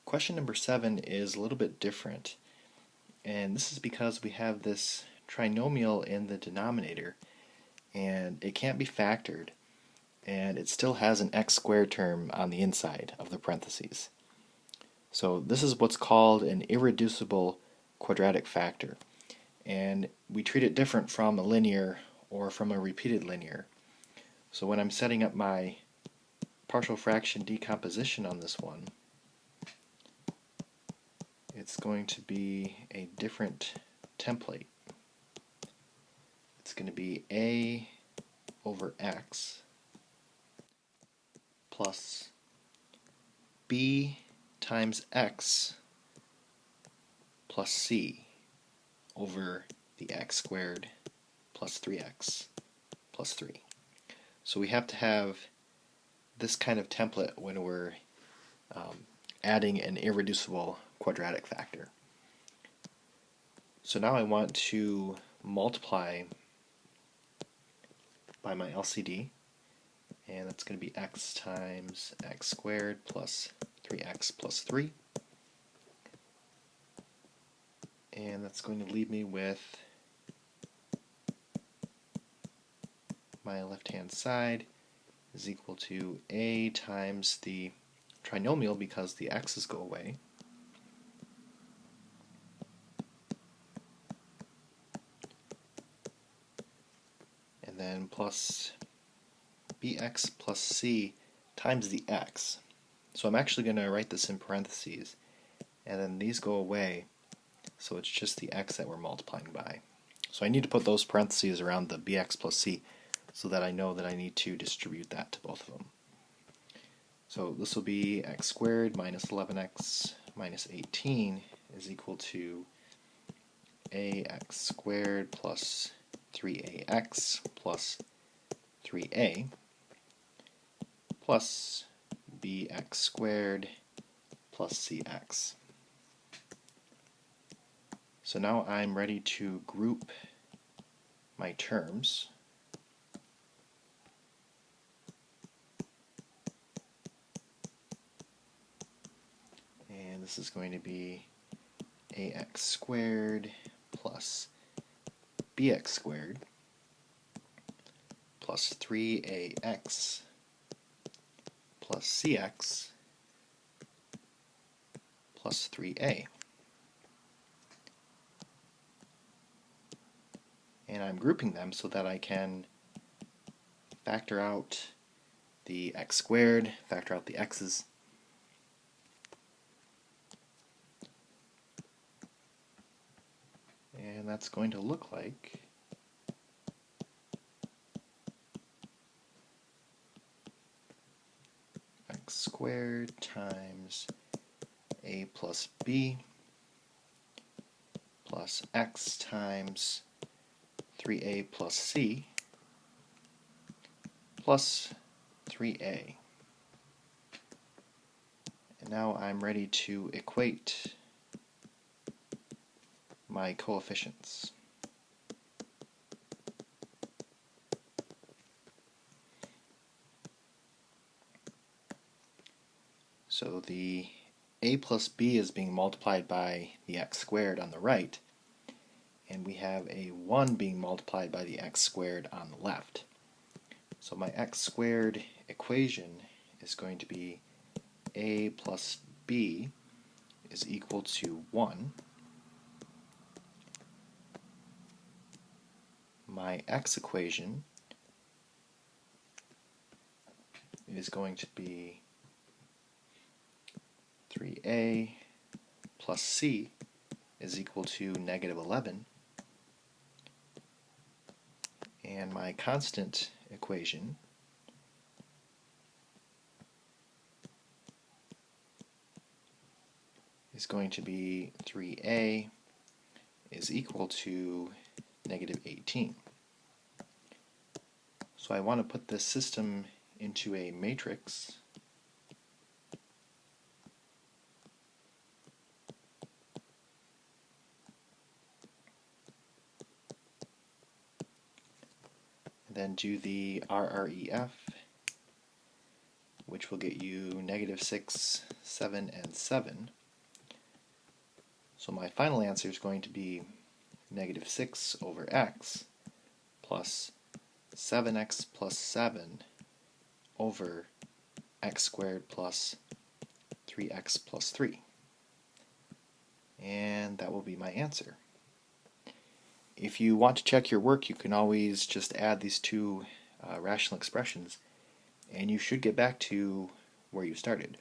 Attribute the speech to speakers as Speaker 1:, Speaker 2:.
Speaker 1: Question number 7 is a little bit different, and this is because we have this trinomial in the denominator, and it can't be factored, and it still has an x squared term on the inside of the parentheses. So this is what's called an irreducible quadratic factor, and we treat it different from a linear or from a repeated linear. So when I'm setting up my partial fraction decomposition on this one, it's going to be a different template. It's going to be a over x plus b times x plus c over the x squared plus 3x plus 3. So we have to have this kind of template when we're adding an irreducible quadratic factor. So now I want to multiply by my LCD, and that's going to be x times x squared plus 3x plus 3. And that's going to leave me with my left-hand side is equal to a times the trinomial, because the x's go away, and then plus bx plus c times the x. So I'm actually going to write this in parentheses, and then these go away, so it's just the x that we're multiplying by. So I need to put those parentheses around the bx plus c so that I know that I need to distribute that to both of them. So this will be x squared minus 11x minus 18 is equal to ax squared plus 3ax plus 3a plus bx squared plus cx. So now I'm ready to group my terms. And this is going to be ax squared plus bx squared plus 3ax plus cx plus 3a. And I'm grouping them so that I can factor out the x squared, factor out the x's. And that's going to look like x squared times a plus b plus x times 3a plus c plus 3a. And now I'm ready to equate my coefficients. So the a plus b is being multiplied by the x squared on the right, and we have a 1 being multiplied by the x squared on the left. So my x squared equation is going to be a plus b is equal to 1. My x equation is going to be 3a plus c is equal to negative 11. And my constant equation is going to be 3a is equal to negative 18. So I want to put this system into a matrix. And then do the RREF, which which will get you negative 6, 7, and 7. So my final answer is going to be negative 6 over x plus 7x plus 7 over x squared plus 3x plus 3. And that will be my answer. If you want to check your work, you can always just add these two rational expressions, and you should get back to where you started.